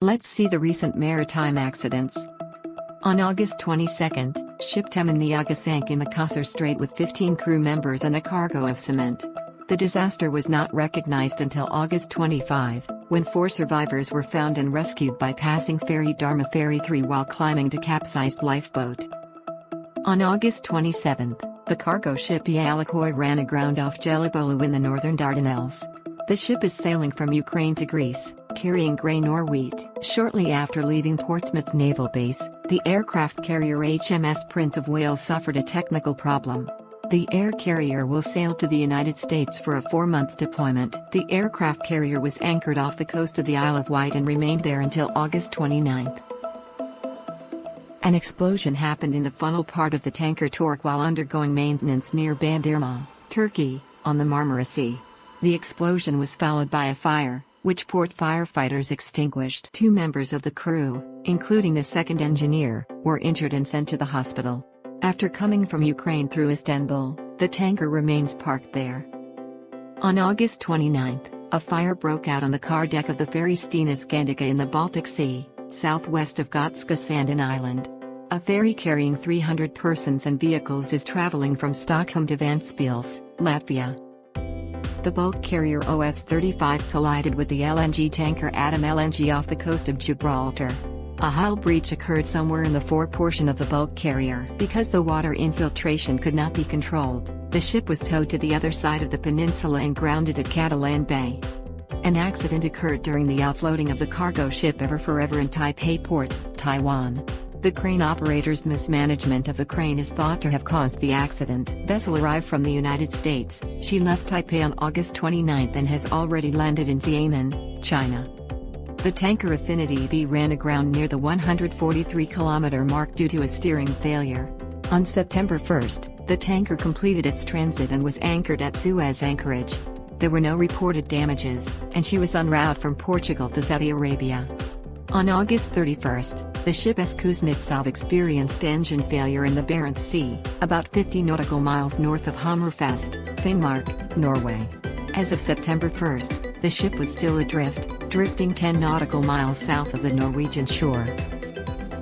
Let's see the recent maritime accidents. On August 22, ship Teman Niaga sank in Makassar Strait with 15 crew members and a cargo of cement. The disaster was not recognized until August 25, when 4 survivors were found and rescued by passing ferry Dharma Ferry 3 while climbing to capsized lifeboat. On August 27, the cargo ship Yalakoy ran aground off Gelibolu in the northern Dardanelles. The ship is sailing from Ukraine to Greece, carrying grain or wheat. Shortly after leaving Portsmouth Naval Base, the aircraft carrier HMS Prince of Wales suffered a technical problem. The air carrier will sail to the United States for a 4-month deployment. The aircraft carrier was anchored off the coast of the Isle of Wight and remained there until August 29. An explosion happened in the funnel part of the tanker Torque while undergoing maintenance near Bandırma, Turkey, on the Marmara Sea. The explosion was followed by a fire, which port firefighters extinguished. 2 members of the crew, including the second engineer, were injured and sent to the hospital. After coming from Ukraine through Istanbul, the tanker remains parked there. On August 29, a fire broke out on the car deck of the ferry Stena Skandica in the Baltic Sea, southwest of Gotska Sandin Island. A ferry carrying 300 persons and vehicles is traveling from Stockholm to Ventspils, Latvia. The bulk carrier OS-35 collided with the LNG tanker Atom LNG off the coast of Gibraltar. A hull breach occurred somewhere in the fore portion of the bulk carrier. Because the water infiltration could not be controlled, the ship was towed to the other side of the peninsula and grounded at Catalan Bay. An accident occurred during the offloading of the cargo ship Ever Forever in Taipei Port, Taiwan. The crane operator's mismanagement of the crane is thought to have caused the accident. Vessel arrived from the United States. She left Taipei on August 29 and has already landed in Xiamen, China. The tanker Affinity B ran aground near the 143-kilometer mark due to a steering failure. On September 1, the tanker completed its transit and was anchored at Suez anchorage. There were no reported damages, and she was en route from Portugal to Saudi Arabia. On August 31, the ship S. Kuznetsov experienced engine failure in the Barents Sea, about 50 nautical miles north of Hammerfest, Finnmark, Norway. As of September 1, the ship was still adrift, drifting 10 nautical miles south of the Norwegian shore.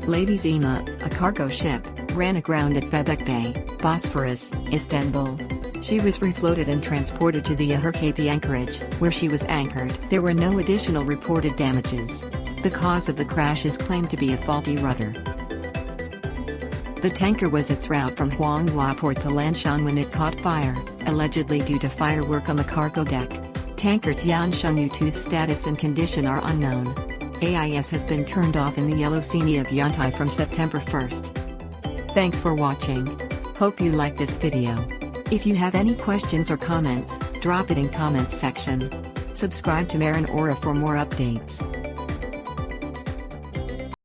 Lady Zima, a cargo ship, ran aground at Bebek Bay, Bosphorus, Istanbul. She was refloated and transported to the Ahırkepi anchorage, where she was anchored. There were no additional reported damages. The cause of the crash is claimed to be a faulty rudder. The tanker was its route from Huanghua Port to Lanshan when it caught fire, allegedly due to firework on the cargo deck. Tanker Tiansheng U2's status and condition are unknown. AIS has been turned off in the Yellow Sea of Yantai from September 1. Thanks for watching. Hope you like this video. If you have any questions or comments, drop it in comments section. Subscribe to MarinAura for more updates.